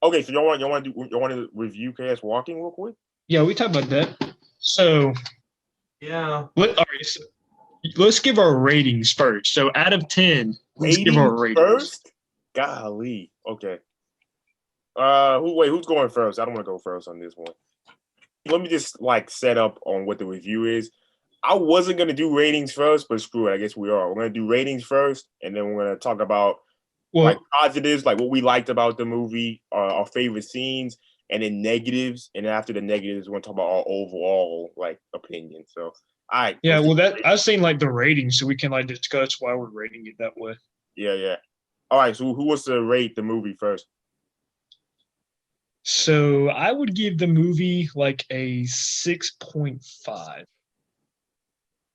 Okay, so y'all want to review Chaos Walking real quick? Yeah, we talked about that. So Yeah. all right, so let's give our ratings first. So out of 10, let's give our ratings first. Golly. Okay. Who's going first? I don't want to go first on this one. Let me just set up on what the review is. I wasn't gonna do ratings first, but screw it. I guess we are. We're gonna do ratings first, and then we're gonna talk about positives, like what we liked about the movie, our favorite scenes, and then negatives. And after the negatives, we're gonna talk about our overall opinion. So, all right. Yeah, well, I've seen the ratings, so we can discuss why we're rating it that way. Yeah. All right. So, who wants to rate the movie first? So I would give the movie a 6.5.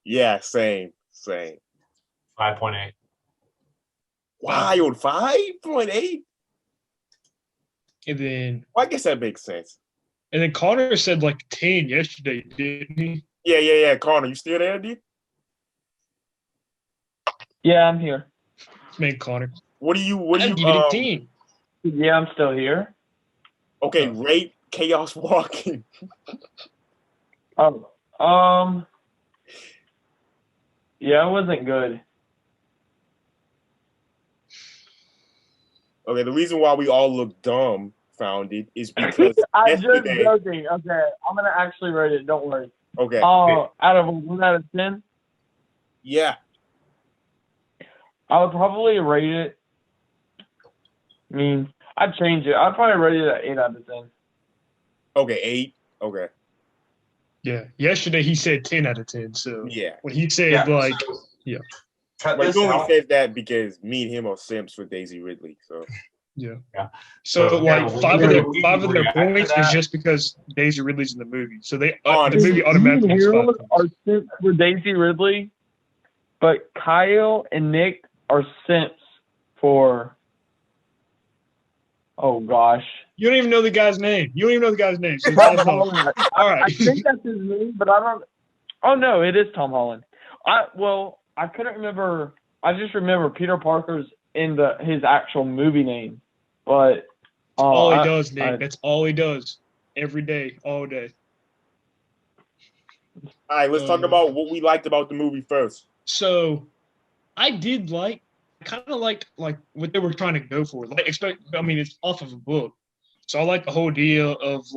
Yeah, same. 5.8. Wild 5.8. And then I guess that makes sense. And then Connor said 10 yesterday, didn't he? Yeah. Connor, you still there, dude? Yeah, I'm here. Man, Connor. What do you give it a 10. Yeah, I'm still here. Okay, rate Chaos Walking. Yeah, it wasn't good. Okay, the reason why we all look dumb founded is because I'm just joking. Okay, I'm gonna actually rate it. Don't worry. Okay. Out of 1 out of 10. Yeah. I would probably rate it. I mean, I'd change it. I'd probably rate it at 8 out of 10. Okay, 8. Okay. Yeah. Yesterday he said 10 out of 10. So yeah, when he said he only says that because me and him are simps for Daisy Ridley. So yeah. So five of their points is just because Daisy Ridley's in the movie. So the movie automatically gets 5 points. Are simps for Daisy Ridley, but Kyle and Nick are simps for. Oh gosh. You don't even know the guy's name. So Tom Holland. All right. I think that's his name, but I don't. Oh no, it is Tom Holland. I couldn't remember. I just remember Peter Parker's in his actual movie name, but all he does, Nick. That's all he does every day, all day. All right, let's talk about what we liked about the movie first. So, I kind of liked what they were trying to go for. It's off of a book, so I like the whole deal of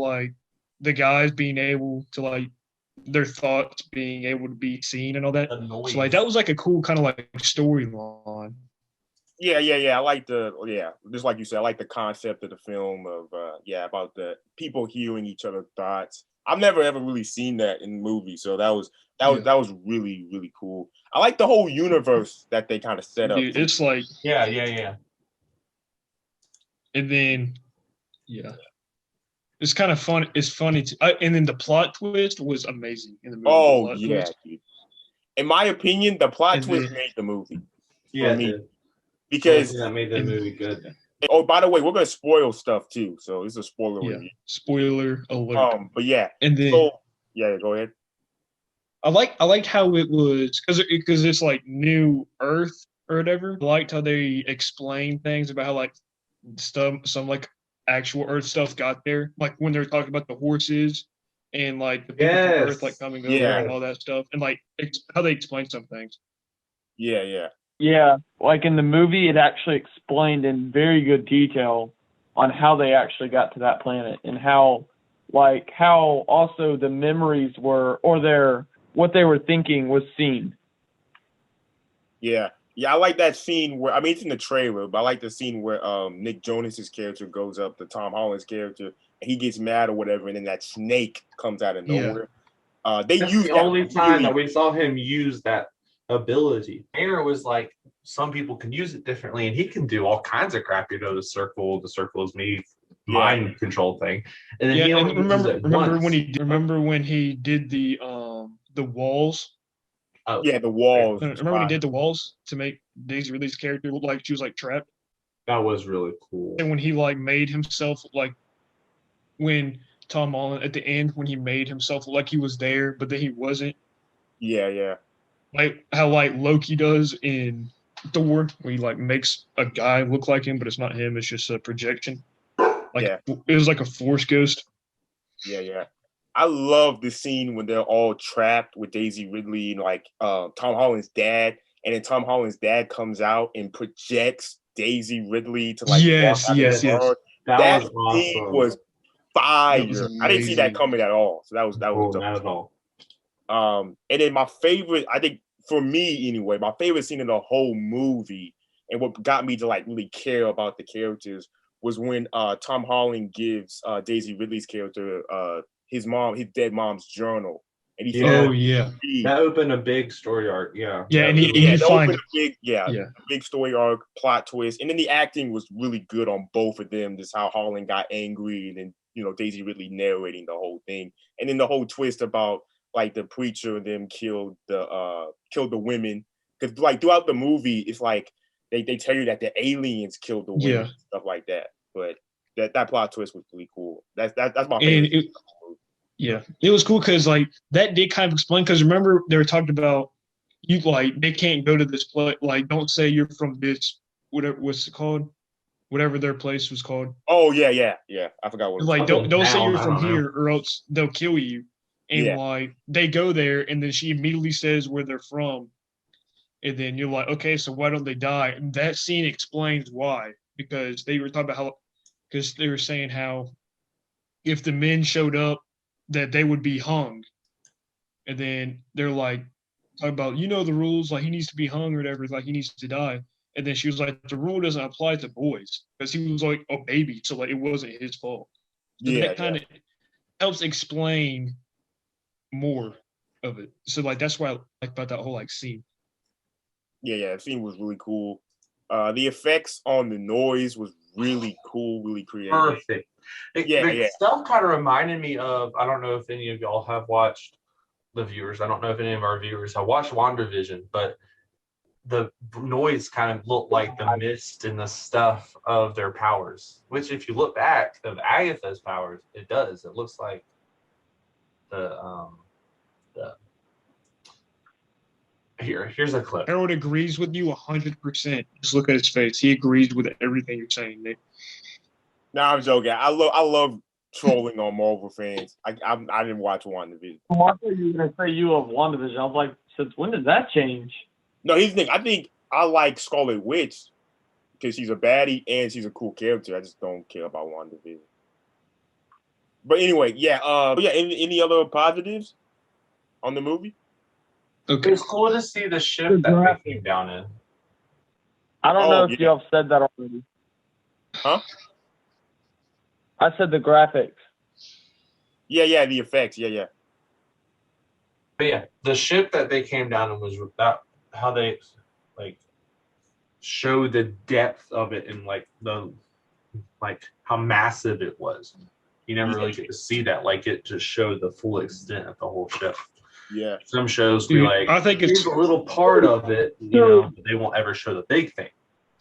the guys being able to their thoughts being able to be seen and all that. So that was a cool kind of storyline. Yeah. I like just like you said, I like the concept of the film of about the people hearing each other's thoughts. I've never ever really seen that in movies, so that was really, really cool. I like the whole universe that they kind of set up. Dude, it's yeah. And then it's kind of fun. It's funny too. And then the plot twist was amazing in the movie. Oh yeah, dude. In my opinion, the plot twist made the movie. Yeah, because that made the movie good. Oh, by the way, we're gonna spoil stuff too, so it's a spoiler review. Spoiler alert. But yeah, and then go ahead. I liked how it was because it's New Earth or whatever. I liked how they explained things about how some actual Earth stuff got there, when they're talking about the horses and the people from Earth coming over and all that stuff, and how they explain some things. Yeah. Yeah, in the movie, it actually explained in very good detail on how they actually got to that planet and how also the memories were, or what they were thinking was seen. Yeah, I like that scene where, it's in the trailer, but I like the scene where Nick Jonas's character goes up to Tom Holland's character and he gets mad or whatever, and then that snake comes out of Yeah. nowhere. They That's used the that only time really- that we saw him use that ability. Air was like, some people can use it differently, and he can do all kinds of crap. The circle is me, mind control thing, and then he Yeah, only and remember uses it once. when he did the walls. Yeah, the walls. Remember when he did the walls to make Daisy Ridley's character look like she was like trapped? That was really cool. And when he like made himself like when Tom Holland at the end when he made himself look like he was there, but then he wasn't. Yeah. Like how like Loki does in Thor, where he like makes a guy look like him, but it's not him, it's just a projection. Like it was like a force ghost. Yeah. I love the scene when they're all trapped with Daisy Ridley and like Tom Holland's dad, and then Tom Holland's dad comes out and projects Daisy Ridley to like Yes. That was scene awesome. was fire. That was I didn't see that amazing. coming at all. So that was dope. Not at all. And then my favorite, I think for me anyway, my favorite scene in the whole movie, and what got me to like really care about the characters, was when Tom Holland gives Daisy Ridley's character his dead mom's journal, and he That opened a big story arc. Yeah, and that you find opened a big story arc, plot twist, and then the acting was really good on both of them. Just how Holland got angry, and then Daisy Ridley narrating the whole thing, and then the whole twist about like the preacher and them killed the women, because like throughout the movie it's like they tell you that the aliens killed the women and stuff like that, but that plot twist was really cool. That's my favorite. It was cool because like that did kind of explain, because remember they were talking about you like they can't go to this place, like don't say you're from this what's it called, whatever their place was called. Oh yeah. I forgot what it was like called. don't say you're from here or else they'll kill you. And like they go there and then she immediately says where they're from, and then you're like, okay, so why don't they die? And that scene explains why, because they were talking about because they were saying how if the men showed up that they would be hung, and then they're like talking about the rules, like he needs to be hung or whatever, like he needs to die. And then she was like, the rule doesn't apply to boys because he was like a baby, so like it wasn't his fault. So that kind of helps explain more of it. So like that's why I like about that whole like scene. The scene was really cool. The effects on the noise was really cool, really creative. Perfect. The stuff kind of reminded me of, I don't know if any of y'all have watched, the viewers, I don't know if any of our viewers have watched WandaVision, but the noise kind of looked like the mist and the stuff of their powers, which if you look back of Agatha's powers, it does. It looks like here's a clip. Harold agrees with you 100%. Just look at his face. He agrees with everything you're saying, Nick. No, I'm joking. I love trolling on Marvel fans. I didn't watch WandaVision. Well, I thought you were gonna say you love WandaVision. I was like, since when did that change? No, here's the thing. I think I like Scarlet Witch because she's a baddie and she's a cool character. I just don't care about WandaVision. But anyway, any other positives on the movie? Okay. It was cool to see the ship that they came down in. I don't know if you have said that already. Huh? I said the graphics. Yeah, the effects. Yeah. But yeah, the ship that they came down in was that how they like showed the depth of it and like how massive it was. You never really get to see that. Like it just showed the full extent of the whole ship. Yeah. Some shows be like, I think it's a little part of it, but they won't ever show the big thing.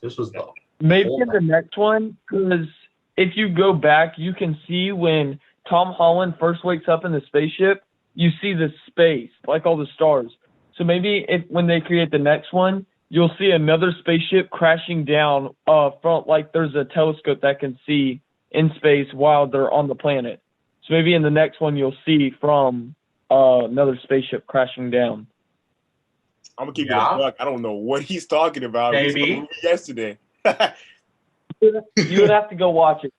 This was the maybe in the next one, because if you go back, you can see when Tom Holland first wakes up in the spaceship, you see the space, like all the stars. So maybe when they create the next one, you'll see another spaceship crashing down from, like there's a telescope that can see in space while they're on the planet. So maybe in the next one you'll see from another spaceship crashing down. I'm gonna keep it a buck. I don't know what he's talking about. Maybe. We saw the movie yesterday. You would have to go watch it.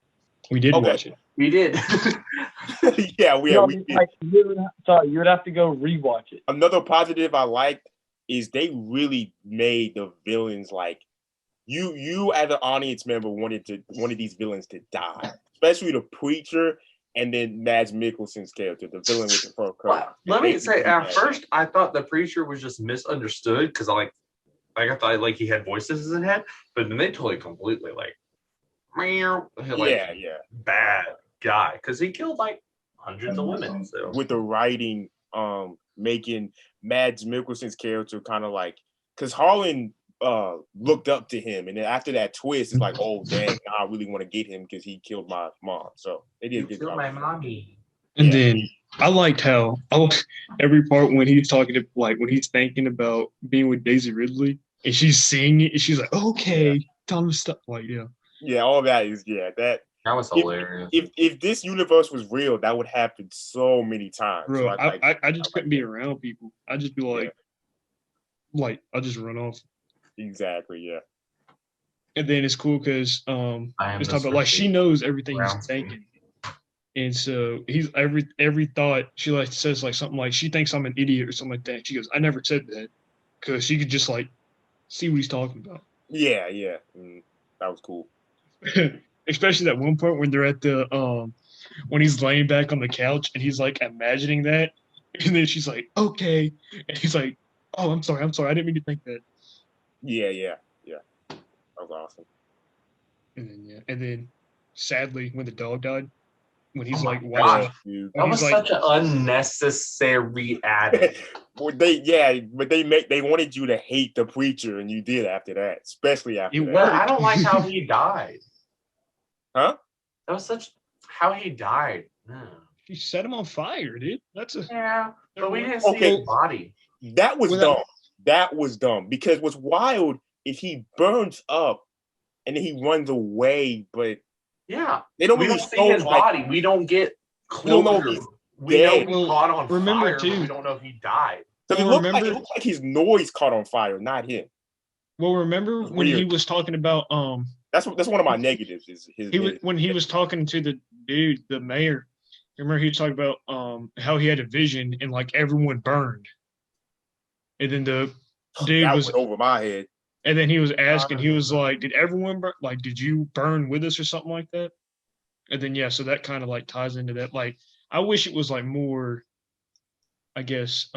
We did watch it. We did. Yeah, we did. You would have to go rewatch it. Another positive I liked is they really made the villains like you as an audience member wanted these villains to die, especially the preacher, and then Mads Mikkelsen's character, the villain with the fur coat. Well, let me say, at first I thought the preacher was just misunderstood because I thought like he had voices in his head, but then they totally completely like, bad guy because he killed like hundreds of women. So with the writing, making Mads Mikkelsen's character kind of like, because Harlan looked up to him, and then after that twist, it's like, oh dang, I really want to get him because he killed my mom. So they did a good job. My mommy. And then I liked how every part when he's talking to, like, when he's thinking about being with Daisy Ridley and she's seeing it and she's like, okay, tell him to stop. Like, yeah, all that is that was hilarious. If this universe was real, that would happen so many times. Bro, so I just couldn't be around people. I'd just be like, I'll just run off. Exactly, yeah. And then it's cool because it's talking about like she knows everything he's thinking. And so he's every thought she like says like something like she thinks I'm an idiot or something like that. She goes, I never said that, because she could just like see what he's talking about. Yeah, that was cool. Especially that one part when they're at the when he's laying back on the couch and he's like imagining that, and then she's like, okay, and he's like, oh, I'm sorry, I didn't mean to think that. Yeah. That was awesome. And then sadly when the dog died. When he's that was like, such an unnecessary add. But they wanted you to hate the preacher, and you did after that, especially after that. I don't like how he died. Huh? That was how he died. He set him on fire, dude. But we didn't see his body. That was dumb. That was dumb because what's wild is he burns up and then he runs away, but they don't really see his body. We don't get closure. We know he caught on fire. Too. We don't know if he died. So it looked like his noise caught on fire, not him. Well, remember when he was talking about that's one of my negatives. When he was talking to the dude, the mayor. Remember he was talking about how he had a vision and like everyone burned, and then the dude was over my head. And then he was asking, he was like, did everyone burn? Like, did you burn with us or something like that? And then, so that kind of like ties into that. Like, I wish it was like more, I guess,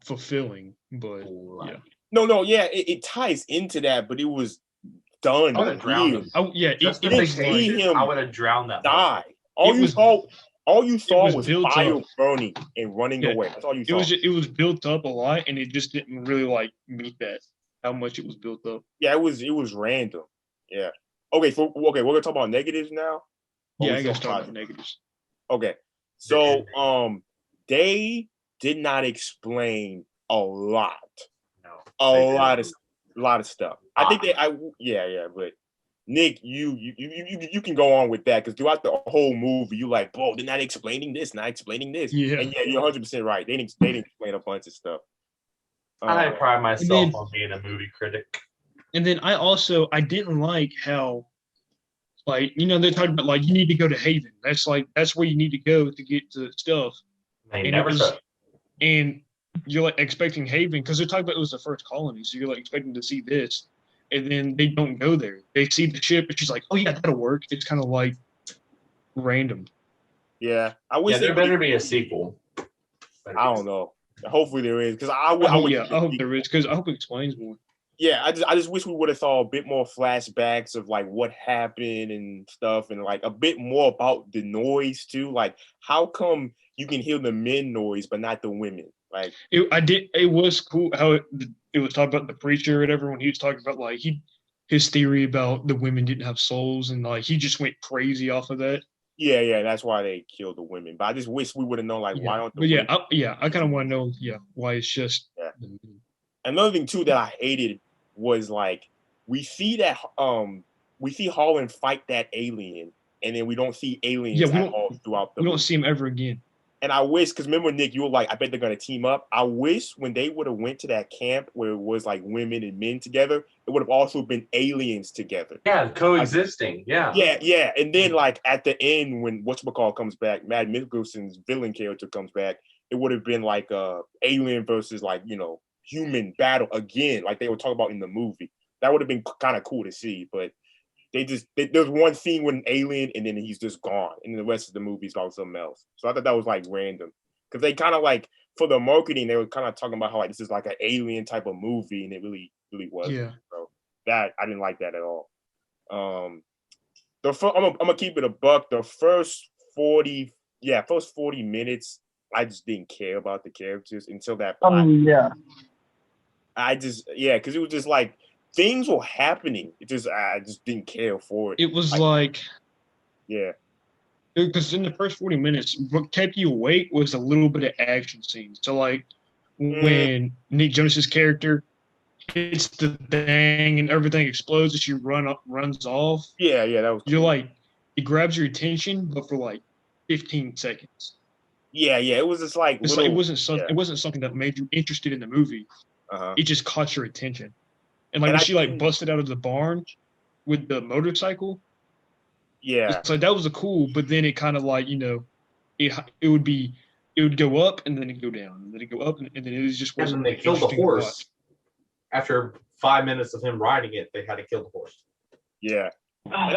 fulfilling, but yeah. No, it ties into that, but it was done. I would have drowned him. I would have drowned that. Die. All you saw was fire burning and running away. That's all you saw. It was built up a lot, and it just didn't really like meet that. How much it was built up. Yeah, it was random. Yeah. Okay, we're gonna talk about negatives now. Yeah, I guess talk about negatives. Okay. So they did not explain a lot. No. A lot of stuff. I think but Nick, you can go on with that because throughout the whole movie, you like, bro, they're not explaining this, not explaining this. Yeah. And you're 100% right. They didn't explain a bunch of stuff. I pride myself on being a movie critic. And then I didn't like how, like, they're talking about like you need to go to Haven. That's where you need to go to get the stuff. And you're like expecting Haven because they're talking about it was the first colony, so you're like expecting to see this, and then they don't go there. They see the ship, and she's like, "Oh yeah, that'll work." It's kind of like random. Yeah, I wish there better be a sequel. I don't know. Hopefully there is because I hope there is because I hope it explains more. Yeah, I just wish we would have saw a bit more flashbacks of like what happened and stuff, and like a bit more about the noise too. Like, how come you can hear the men noise but not the women? Like, it was cool how it was talking about the preacher or whatever when he was talking about like his theory about the women didn't have souls, and like he just went crazy off of that. Yeah, that's why they killed the women. But I just wish we would have known like why aren't the women? I kind of want to know why it's just. Yeah. Another thing too that I hated was like we see Harlan fight that alien, and then we don't see aliens at all throughout the movie. We don't see him ever again. And I wish, because remember, Nick, you were like, I bet they're gonna team up. I wish when they would have went to that camp where it was like women and men together, it would have also been aliens together. Yeah, coexisting. Yeah. And then like at the end when whatchamacall comes back, Mads Mikkelsen's villain character comes back, it would have been like alien versus like, human battle again, like they were talking about in the movie. That would have been kind of cool to see, but there's one scene with an alien and then he's just gone, and the rest of the movie is about something else. So I thought that was like random because they kind of like for the marketing they were kind of talking about how like this is like an alien type of movie, and it really wasn't. Yeah. So that I didn't like that at all. I'm gonna keep it a buck. The first 40 minutes, I just didn't care about the characters until that plot. Yeah. Because it was just like things were happening. I just didn't care for it. It was like yeah. Because in the first 40 minutes, what kept you awake was a little bit of action scenes. So like when Nick Jonas's character hits the thing and everything explodes and she runs off. Yeah, that was cool. You're like, it grabs your attention, but for like 15 seconds. Yeah, it was just like it wasn't something that made you interested in the movie. It just caught your attention. And like when she like busted out of the barn with the motorcycle. Yeah. So that was cool, but then it kind of like, it would go up and then it'd go down and then it'd go up and then it was just wasn't. And then they killed the horse. After 5 minutes of him riding it, they had to kill the horse. Yeah. And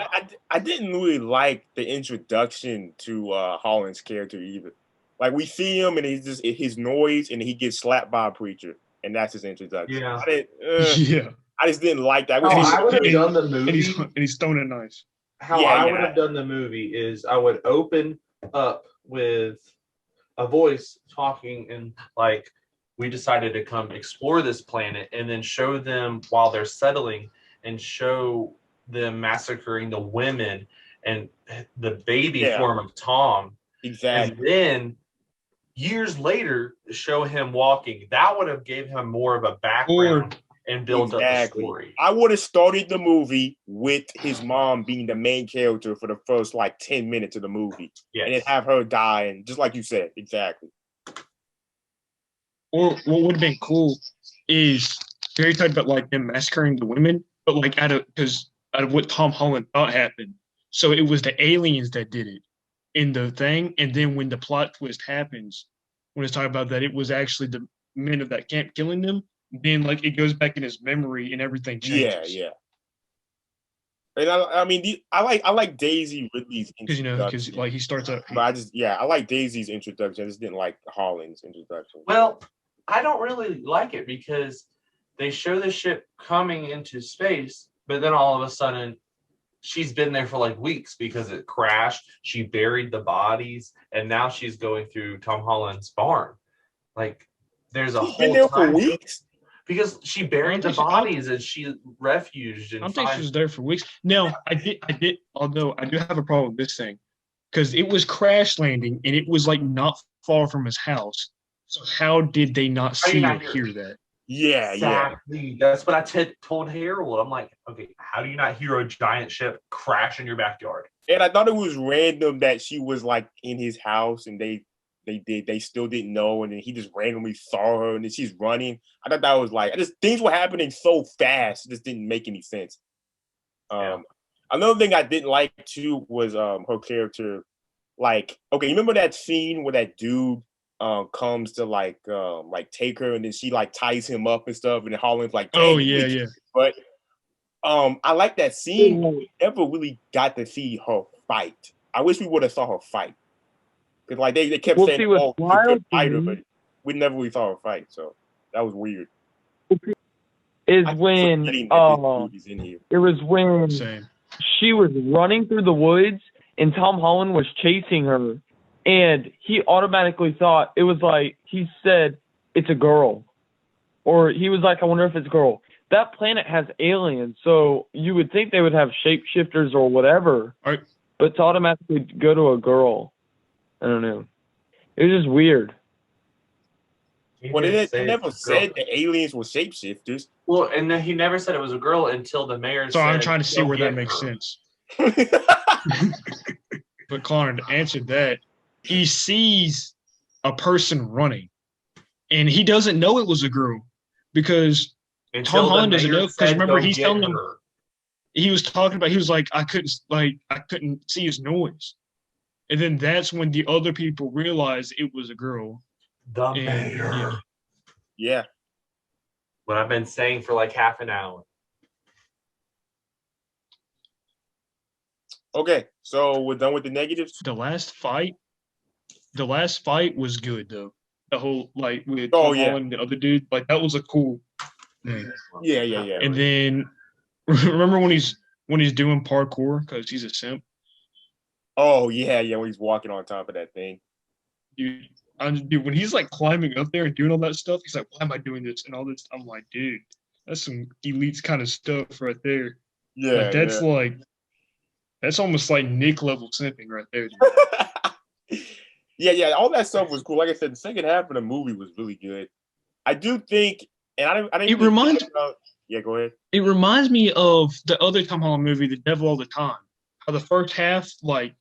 I didn't really like the introduction to Holland's character either. Like we see him and he's just his noise and he gets slapped by a preacher and that's his introduction. Yeah. I just didn't like that. I would have done the movie. And he's throwing a knife. How I would have done the movie is I would open up with a voice talking and like, we decided to come explore this planet and then show them while they're settling and show them massacring the women and the baby form of Tom. Exactly. And then years later, show him walking. That would have gave him more of a background and built up the story. I would have started the movie with his mom being the main character for the first like 10 minutes of the movie. Yes. And then have her die, and just like you said, exactly. Or what would have been cool is Harry talked about like them massacring the women, but like out of what Tom Holland thought happened. So it was the aliens that did it in the thing, and then when the plot twist happens, when it's talking about that it was actually the men of that camp killing them, then like it goes back in his memory and everything changes. Yeah. And I like Daisy Ridley's introduction. Because like he starts out. But I like Daisy's introduction. I just didn't like Holland's introduction. Well, I don't really like it because they show the ship coming into space, but then all of a sudden she's been there for like weeks because it crashed. She buried the bodies, and now she's going through Tom Holland's barn. Like there's a whole been there for weeks. Because she buried the bodies and she refuged. And I don't think she was there for weeks. No, I did. Although I do have a problem with this thing, because it was crash landing and it was like not far from his house. So how did they not see or hear that? Yeah, exactly. That's what I told Harold. I'm like, okay, how do you not hear a giant ship crash in your backyard? And I thought it was random that she was like in his house and they still didn't know, and then he just randomly saw her and then she's running. I thought that was like things were happening so fast, it just didn't make any sense. Another thing I didn't like too was her character. Like, okay, you remember that scene where that dude comes to like take her and then she like ties him up and stuff, and then Holland's like, oh yeah. But I like that scene, but we never really got to see her fight. I wish we would have saw her fight. Because like they kept saying, "Oh, she could fight her," but we never really saw her fight, so that was weird. It was when she was running through the woods and Tom Holland was chasing her, and he automatically thought it was like he said it's a girl, or he was like, "I wonder if it's a girl." That planet has aliens, so you would think they would have shapeshifters or whatever, but to automatically go to a girl. I don't know. It was just weird. Well, they never said the aliens were shapeshifters. Well, and then he never said it was a girl until the mayor said, I'm trying to see where that makes sense. But Connor, to answer that, he sees a person running, and he doesn't know it was a girl because Tom Holland doesn't know. Because remember, he's telling him he was talking about. He was like, I couldn't see his noise. And then that's when the other people realized it was a girl. The mayor. Yeah. What I've been saying for like half an hour. Okay, so we're done with the negatives. The last fight was good though. The whole like with Oh, Tom yeah. Holland and the other dude, like that was a cool thing. Yeah. And then remember when he's doing parkour because he's a simp. Oh yeah. When he's walking on top of that thing. Dude, when he's like climbing up there and doing all that stuff, he's like, "Why am I doing this?" and all this. I'm like, dude, that's some elite kind of stuff right there. Yeah, Like that's almost like Nick level simping right there. Dude. yeah. All that stuff was cool. Like I said, the second half of the movie was really good. I do think, and I didn't. It reminds. Yeah, go ahead. It reminds me of the other Tom Holland movie, The Devil All the Time. How the first half, like,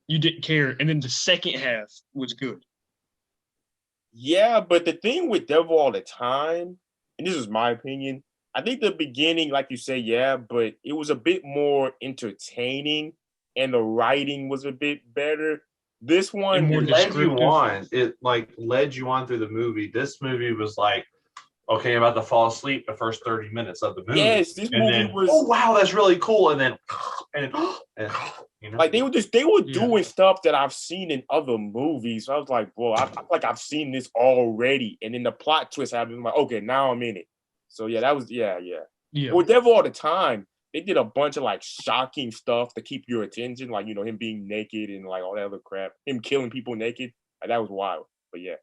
you didn't care, and then the second half was good. Yeah, but the thing with Devil All the Time, and this is my opinion, I think the beginning, like you say, yeah, but it was a bit more entertaining, and the writing was a bit better. This one more led you on. It like led you on through the movie. This movie was like, okay, I'm about to fall asleep the first 30 minutes of the movie. Yes, this movie was. Oh wow, that's really cool. And then you know, like they were doing stuff that I've seen in other movies. So I was like, bro, I feel like I've seen this already. And then the plot twist happened. I'm like, okay, now I'm in it. So yeah, that was yeah. With Devil All the Time, they did a bunch of like shocking stuff to keep your attention, like him being naked and like all that other crap, him killing people naked. Like, that was wild. But yeah.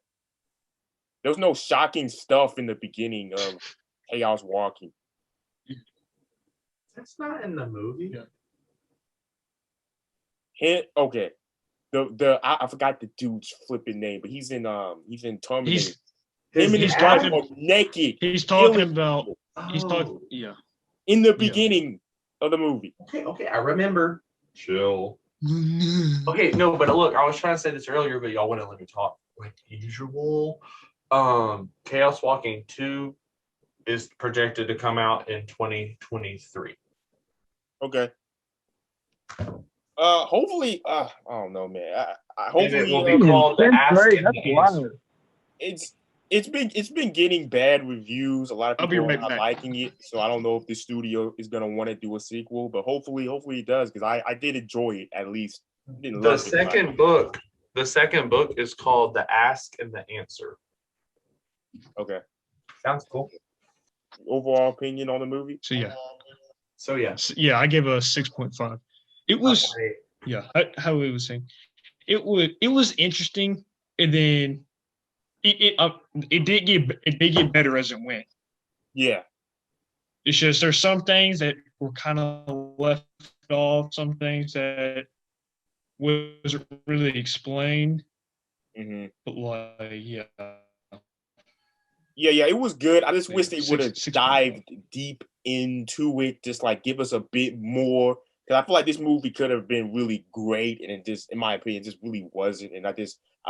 There was no shocking stuff in the beginning of Chaos Walking. That's not in the movie. Yeah. Okay. I forgot the dude's flipping name, but he's in Terminator. Him and his wife are naked. He's talking about. He's talking. Yeah. In the beginning of the movie. Okay, I remember. Chill. Okay, no, but look, I was trying to say this earlier, but y'all wouldn't let me talk like usual. Chaos Walking 2 is projected to come out in 2023. Okay. Hopefully, I don't know, man. Hopefully it will be called the Ask and the Answer. It's been getting bad reviews. A lot of people are not liking it, so I don't know if the studio is gonna want to do a sequel, but hopefully it does, because I did enjoy it at least. The second book is called The Ask and the Answer. Okay, sounds cool. Overall opinion on the movie? So yeah, I gave a 6.5. It was how it was saying. It was interesting, and then it did get better as it went. Yeah. It's just there's some things that were kind of left off, some things that wasn't really explained. Mm-hmm. But Yeah, it was good. I just wish they would have dived deep into it, just like give us a bit more. Because I feel like this movie could have been really great, and it just, in my opinion, just really wasn't. And I feel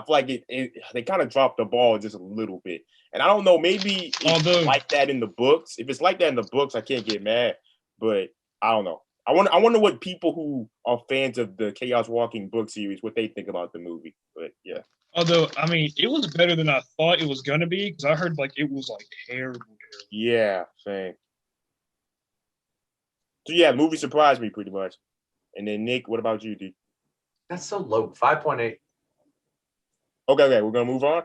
like they kind of dropped the ball just a little bit. And I don't know, maybe it's like that in the books. If it's like that in the books, I can't get mad. But I don't know. I wonder what people who are fans of the Chaos Walking book series, what they think about the movie. But yeah. Although, I mean, it was better than I thought it was gonna be, because I heard like it was like terrible. Yeah, same. So yeah, the movie surprised me pretty much. And then Nick, what about you, D? That's so low. 5.8. Okay, we're gonna move on.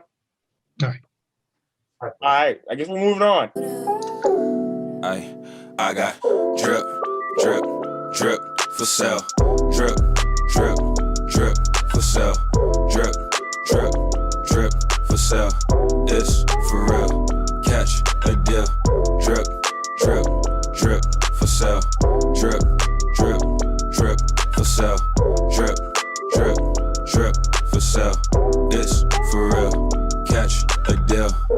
All right. I guess we're moving on. I got drip for sale. Drip for sale. Drip for sale. It's for real. Catch a deal. Drip for sale. Drip for sale. Drip